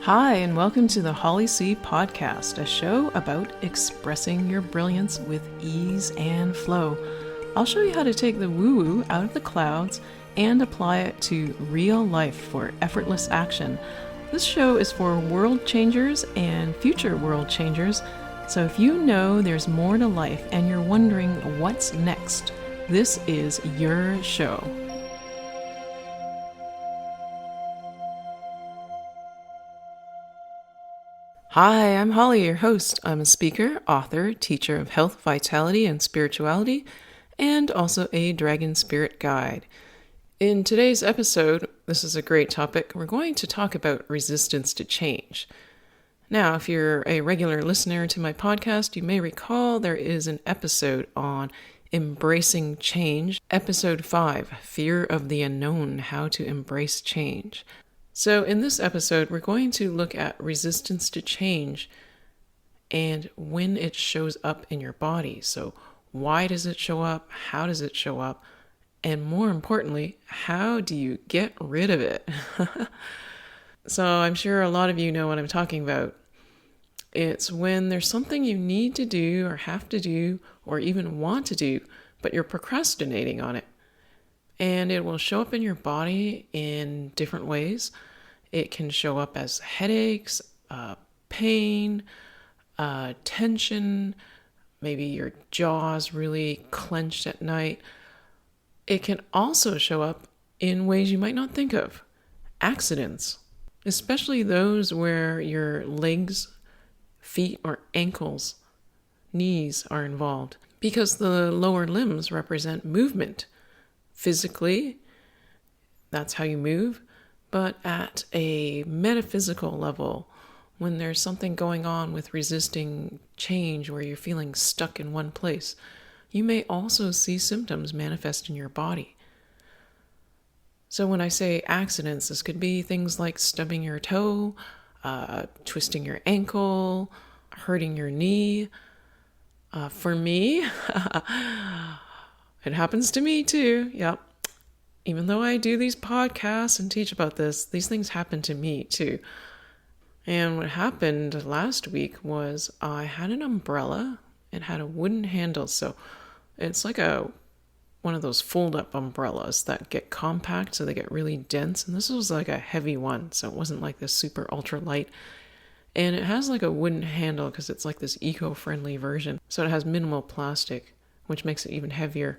Hi, and welcome to the Holly C Podcast, a show about expressing your brilliance with ease and flow. I'll show you how to take the woo-woo out of the clouds and apply it to real life for effortless action. This show is for world changers and future world changers, so if you know there's more to life and you're wondering what's next, this is your show. Hi, I'm Holly, your host. I'm a speaker, author, teacher of health, vitality, and spirituality, and also a dragon spirit guide. In today's episode, this is a great topic, we're going to talk about resistance to change. Now, if you're a regular listener to my podcast, you may recall there is an episode on embracing change, episode 5, Fear of the Unknown, How to Embrace Change. So in this episode, we're going to look at resistance to change and when it shows up in your body. So why does it show up? How does it show up? And more importantly, how do you get rid of it? So I'm sure a lot of you know what I'm talking about. It's when there's something you need to do or have to do or even want to do, but you're procrastinating on it. And it will show up in your body in different ways. It can show up as headaches, pain, tension, maybe your jaw's really clenched at night. It can also show up in ways you might not think of. Accidents, especially those where your legs, feet, or ankles, knees are involved, because the lower limbs represent movement. Physically, that's how you move, but at a metaphysical level, when there's something going on with resisting change where you're feeling stuck in one place, you may also see symptoms manifest in your body. So when I say accidents, this could be things like stubbing your toe, twisting your ankle, hurting your knee. For me, it happens to me too. Yep. Even though I do these podcasts and teach about this, these things happen to me too. And what happened last week was I had an umbrella. It had a wooden handle. So it's like one of those fold-up umbrellas that get compact, so they get really dense. And this was like a heavy one, so it wasn't like this super ultra light. And it has like a wooden handle because it's like this eco-friendly version. So it has minimal plastic, which makes it even heavier.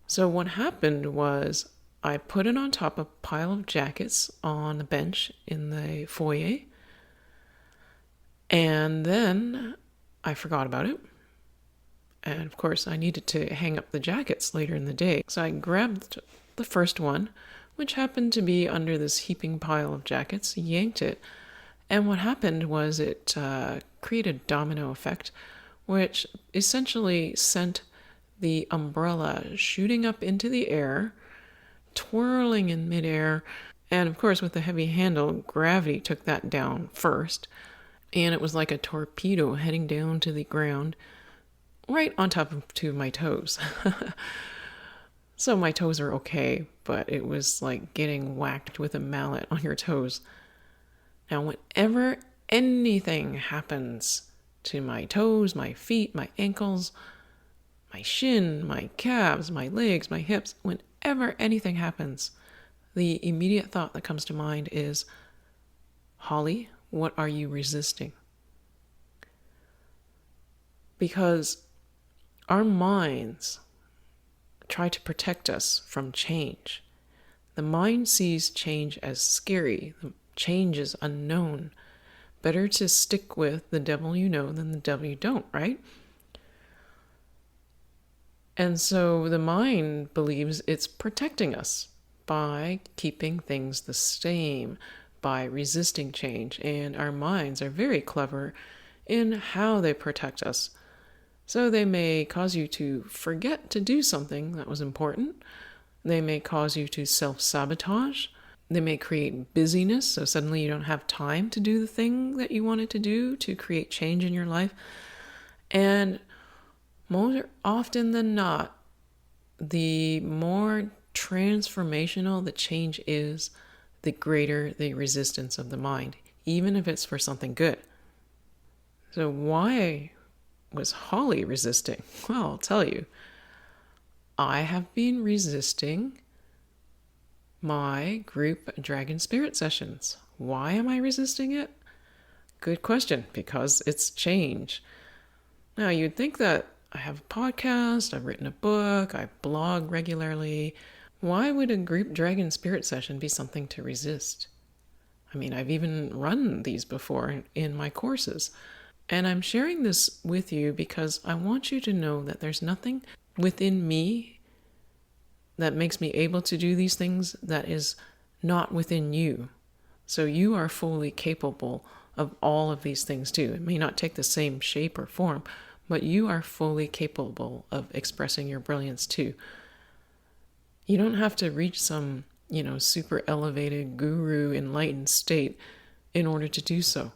So what happened was I put it on top of a pile of jackets on the bench in the foyer. And then I forgot about it. And of course, I needed to hang up the jackets later in the day. So I grabbed the first one, which happened to be under this heaping pile of jackets, yanked it. And what happened was it created a domino effect, which essentially sent the umbrella shooting up into the air, twirling in midair. And of course, with the heavy handle, gravity took that down first. And it was like a torpedo heading down to the ground, right on top of two of my toes. So my toes are okay, but it was like getting whacked with a mallet on your toes. Now, whenever anything happens to my toes, my feet, my ankles, my shin, my calves, my legs, my hips, whenever anything happens, the immediate thought that comes to mind is, Holly, what are you resisting? Because our minds try to protect us from change. The mind sees change as scary. Change is unknown. Better to stick with the devil you know than the devil you don't, right? And so the mind believes it's protecting us by keeping things the same, by resisting change. And our minds are very clever in how they protect us. So they may cause you to forget to do something that was important. They may cause you to self-sabotage. They may create busyness, so suddenly you don't have time to do the thing that you wanted to do to create change in your life. And more often than not, the more transformational the change is, the greater the resistance of the mind, even if it's for something good. So why was Holly resisting? Well, I'll tell you. I have been resisting my group dragon spirit sessions. Why am I resisting it? Good question, because it's change. Now, you'd think that I have a podcast, I've written a book, I blog regularly. Why would a group dragon spirit session be something to resist? I mean, I've even run these before in my courses. And I'm sharing this with you because I want you to know that there's nothing within me that makes me able to do these things that is not within you. So you are fully capable of all of these things too. It may not take the same shape or form, but you are fully capable of expressing your brilliance too. You don't have to reach some, super elevated guru enlightened state in order to do so.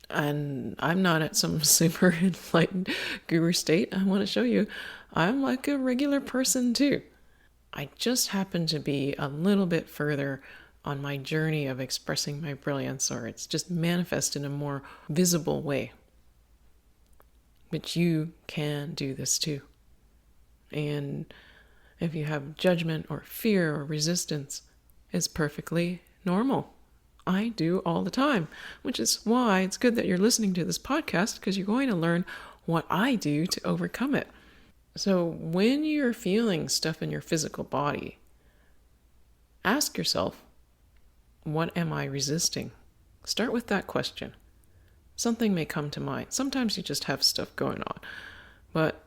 And I'm not at some super enlightened guru state. I want to show you I'm like a regular person too. I just happen to be a little bit further on my journey of expressing my brilliance, or it's just manifest in a more visible way. But you can do this too. And if you have judgment or fear or resistance, it's perfectly normal. I do all the time, which is why it's good that you're listening to this podcast, because you're going to learn what I do to overcome it. So when you're feeling stuff in your physical body, ask yourself, what am I resisting? Start with that question. Something may come to mind. Sometimes you just have stuff going on, but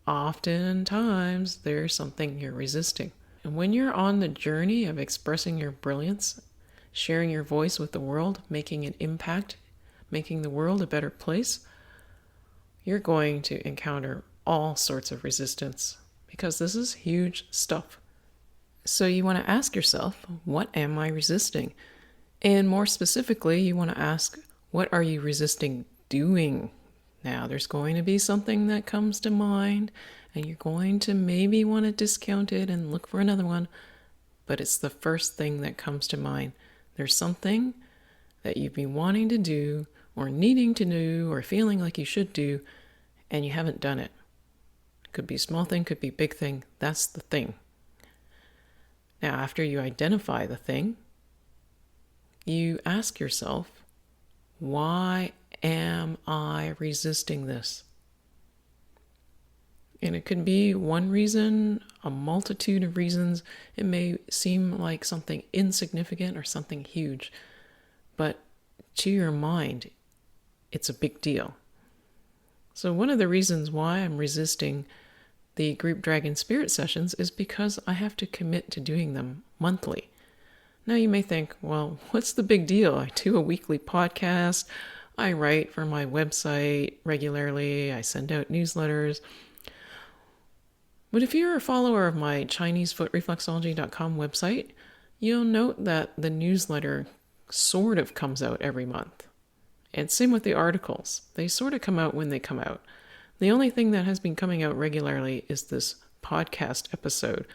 oftentimes there's something you're resisting. And when you're on the journey of expressing your brilliance, sharing your voice with the world, making an impact, making the world a better place, you're going to encounter all sorts of resistance, because this is huge stuff. So you want to ask yourself, what am I resisting? And more specifically, you want to ask, what are you resisting doing? Now, there's going to be something that comes to mind, and you're going to maybe want to discount it and look for another one, but it's the first thing that comes to mind. There's something that you've been wanting to do, or needing to do, or feeling like you should do, and you haven't done it. Could be small thing, could be big thing. That's the thing. Now, after you identify the thing, you ask yourself, why am I resisting this? And it could be one reason, a multitude of reasons. It may seem like something insignificant or something huge, but to your mind, it's a big deal. So one of the reasons why I'm resisting the group dragon spirit sessions is because I have to commit to doing them monthly. Now you may think, well, what's the big deal? I do a weekly podcast, I write for my website regularly, I send out newsletters. But if you're a follower of my ChineseFootReflexology.com website, you'll note that the newsletter sort of comes out every month. And same with the articles. They sort of come out when they come out. The only thing that has been coming out regularly is this podcast episode.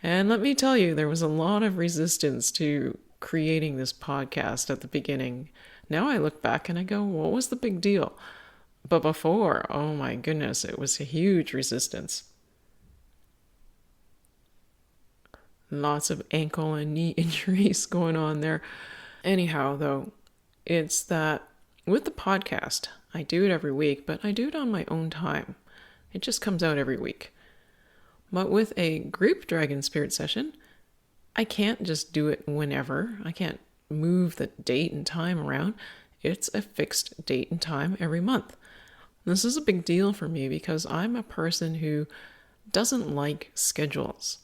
And let me tell you, there was a lot of resistance to creating this podcast at the beginning. Now I look back and I go, what was the big deal? But before, oh my goodness, it was a huge resistance. Lots of ankle and knee injuries going on there. Anyhow, though, it's that with the podcast, I do it every week, but I do it on my own time. It just comes out every week. But with a group dragon spirit session, I can't just do it whenever. I can't move the date and time around. It's a fixed date and time every month. This is a big deal for me because I'm a person who doesn't like schedules.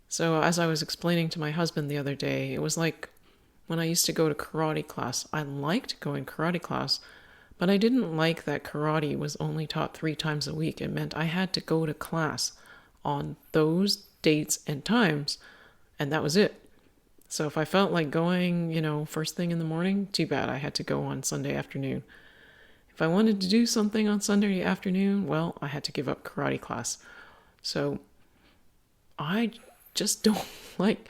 So as I was explaining to my husband the other day, it was like when I used to go to karate class. I liked going karate class, but I didn't like that karate was only taught 3 times a week. It meant I had to go to class on those dates and times, and that was it. So if I felt like going, first thing in the morning, too bad, I had to go on Sunday afternoon. If I wanted to do something on Sunday afternoon, well, I had to give up karate class. So I just don't like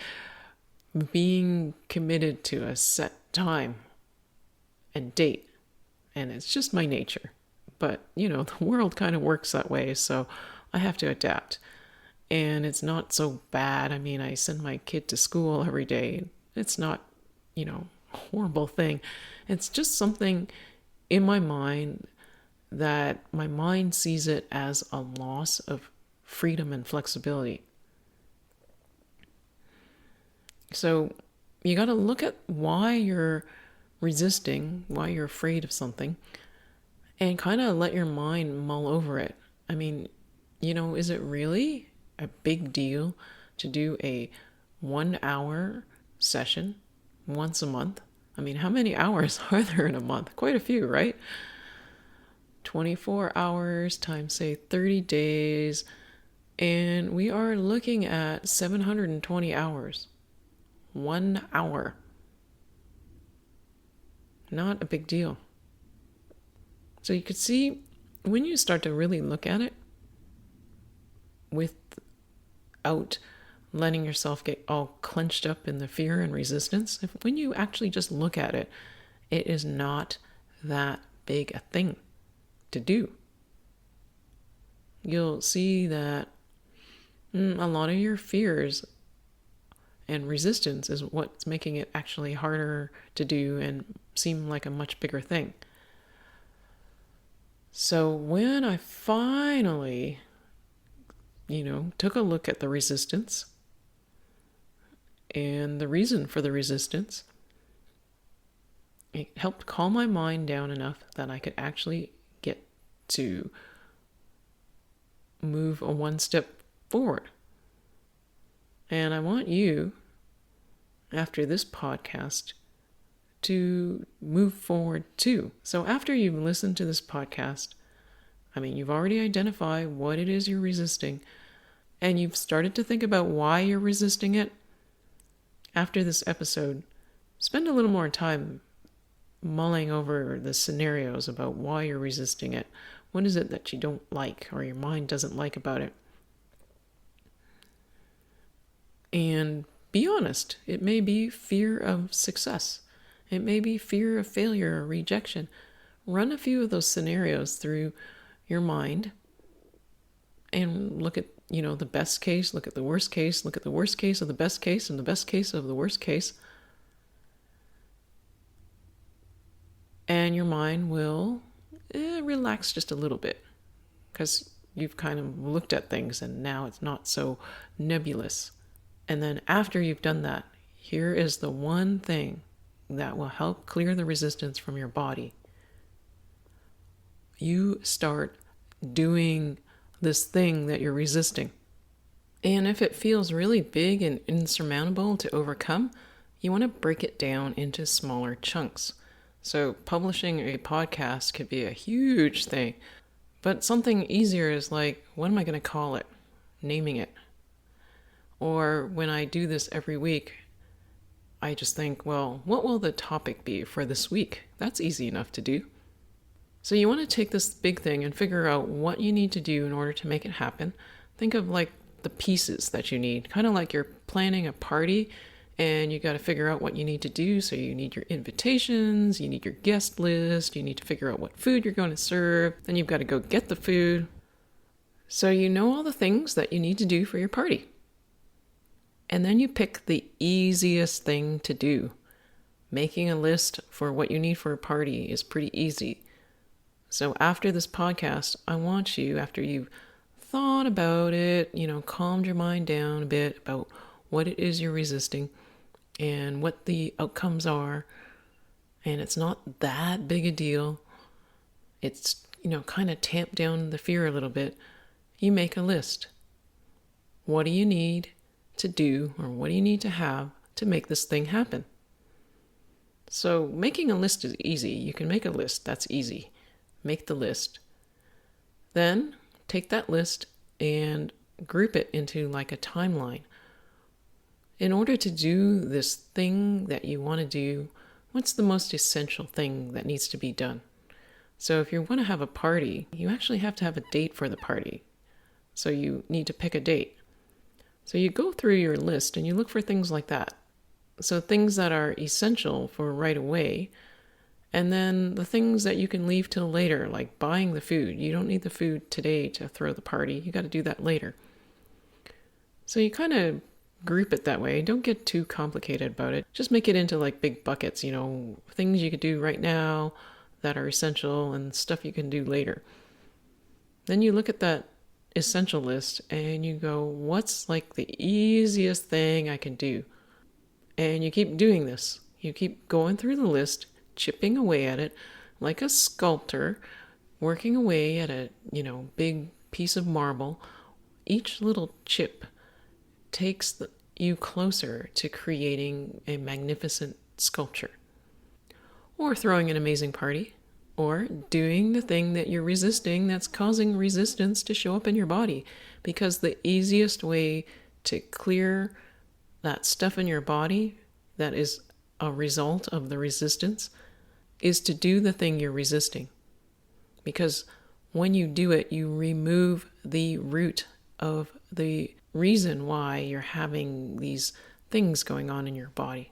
being committed to a set time and date. And it's just my nature. But, the world kind of works that way, so I have to adapt. And it's not so bad. I mean, I send my kid to school every day. It's not, a horrible thing. It's just something in my mind that my mind sees it as a loss of freedom and flexibility. So you got to look at why you're resisting, why you're afraid of something, and kind of let your mind mull over it. I mean, is it really a big deal to do a 1 hour session once a month? I mean, how many hours are there in a month? Quite a few, right? 24 hours times, say, 30 days, and we are looking at 720 hours. 1 hour. Not a big deal. So you could see when you start to really look at it without letting yourself get all clenched up in the fear and resistance, when you actually just look at it, it is not that big a thing to do. You'll see that a lot of your fears and resistance is what's making it actually harder to do and seem like a much bigger thing. So when I finally, took a look at the resistance and the reason for the resistance, it helped calm my mind down enough that I could actually get to move a one step forward. And I want you, after this podcast, to move forward too. So after you've listened to this podcast, you've already identified what it is you're resisting, and you've started to think about why you're resisting it. After this episode, spend a little more time mulling over the scenarios about why you're resisting it. What is it that you don't like or your mind doesn't like about it? And be honest. It may be fear of success. It may be fear of failure or rejection. Run a few of those scenarios through your mind and look at, the best case, look at the worst case, look at the worst case of the best case and the best case of the worst case. And your mind will relax just a little bit because you've kind of looked at things and now it's not so nebulous. And then after you've done that, here is the one thing that will help clear the resistance from your body. You start doing this thing that you're resisting. And if it feels really big and insurmountable to overcome, you want to break it down into smaller chunks. So publishing a podcast could be a huge thing, but something easier is like, what am I going to call it? Naming it. Or when I do this every week, I just think, well, what will the topic be for this week? That's easy enough to do. So you want to take this big thing and figure out what you need to do in order to make it happen. Think of like the pieces that you need, kind of like you're planning a party and you got to figure out what you need to do. So you need your invitations, you need your guest list, you need to figure out what food you're going to serve, then you've got to go get the food. So you know all the things that you need to do for your party. And then you pick the easiest thing to do. Making a list for what you need for a party is pretty easy. So after this podcast, I want you, after you've thought about it, calmed your mind down a bit about what it is you're resisting and what the outcomes are, and it's not that big a deal. It's, kind of tamp down the fear a little bit. You make a list. What do you need to do, or what do you need to have to make this thing happen? So making a list is easy. You can make a list. That's easy. Make the list. Then take that list and group it into like a timeline. In order to do this thing that you want to do, what's the most essential thing that needs to be done? So if you want to have a party, you actually have to have a date for the party. So you need to pick a date. So you go through your list and you look for things like that. So things that are essential for right away, And then the things that you can leave till later, like buying the food. You don't need the food today to throw the party. You got to do that later. So you kind of group it that way. Don't get too complicated about it. Just make it into like big buckets, things you could do right now that are essential and stuff you can do later. Then you look at that essential list and you go, what's like the easiest thing I can do? And you keep doing this. You keep going through the list, chipping away at it like a sculptor, working away at a, big piece of marble. Each little chip takes you closer to creating a magnificent sculpture. Or throwing an amazing party. Or doing the thing that you're resisting that's causing resistance to show up in your body. Because the easiest way to clear that stuff in your body that is a result of the resistance is to do the thing you're resisting. Because when you do it, you remove the root of the reason why you're having these things going on in your body.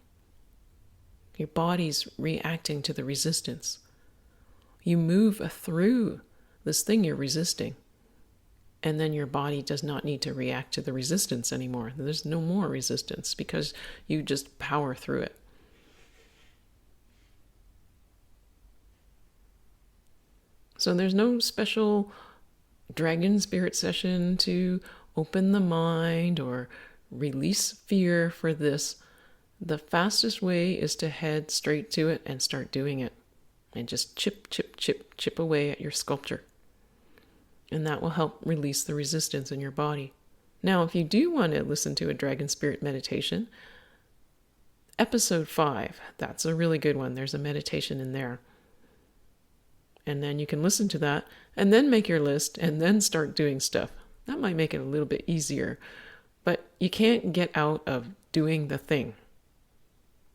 Your body's reacting to the resistance. You move through this thing you're resisting, and then your body does not need to react to the resistance anymore. There's no more resistance because you just power through it. So there's no special dragon spirit session to open the mind or release fear for this. The fastest way is to head straight to it and start doing it. And just chip away at your sculpture. And that will help release the resistance in your body. Now, if you do want to listen to a dragon spirit meditation, episode 5, that's a really good one. There's a meditation in there. And then you can listen to that and then make your list and then start doing stuff. That might make it a little bit easier. But you can't get out of doing the thing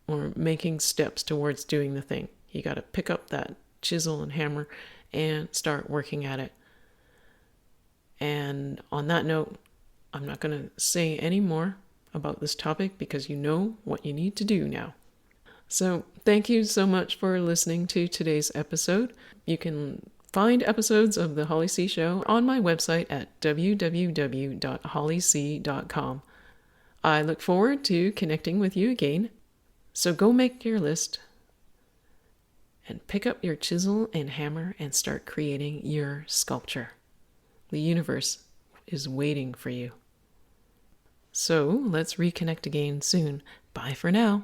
or making steps towards doing the thing. You got to pick up that chisel and hammer and start working at it. And on that note, I'm not going to say any more about this topic because you know what you need to do now. So thank you so much for listening to today's episode. You can find episodes of The Holly C Show on my website at www.hollyc.com. I look forward to connecting with you again. So go make your list and pick up your chisel and hammer and start creating your sculpture. The universe is waiting for you. So let's reconnect again soon. Bye for now.